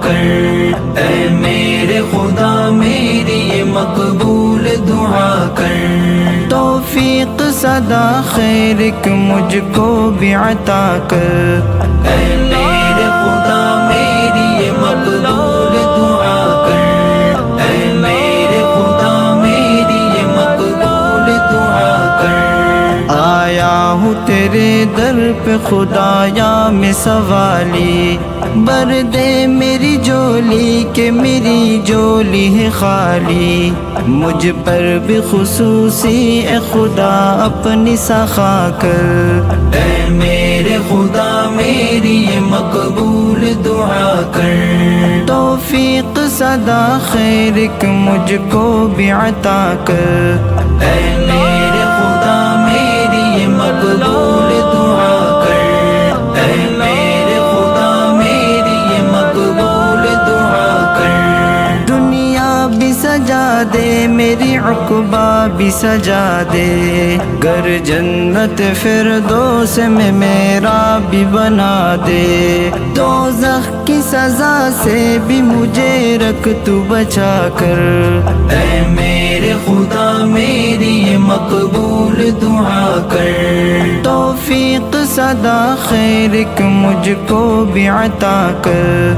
کر، اے میرے خدا میری یہ مقبول دعا کر، توفیق صدا خیر کہ مجھ کو بھی عطا کر، اے میرے خدا میری یہ مقبول دعا کر، اے میرے خدا میری یہ مقبول دعا کر، آیا ہوں تیرے در پہ خدایا میں سوالی، بھر دے میری جولی کہ میری جولی ہے خالی، مجھ پر بھی خصوصی اے خدا اپنی سخا کر، اے میرے خدا میری یہ مقبول دعا کر، توفیق صدا خیر کہ مجھ کو بھی عطا کر، اے میرے خدا میری یہ مقبول دعا کر، اے میرے خدا میری یہ مقبول دعا کر، دنیا بھی سجا دے میری عقبہ بھی سجا دے، گر جنت فردوس میں میرا بھی بنا دے، دوزخ کی سزا سے بھی مجھے رکھ تو بچا کر، اے میرے خدا میری یہ مقبول دعا کر، توفیق صدا خیر کہ مجھ کو بھی عطا کر،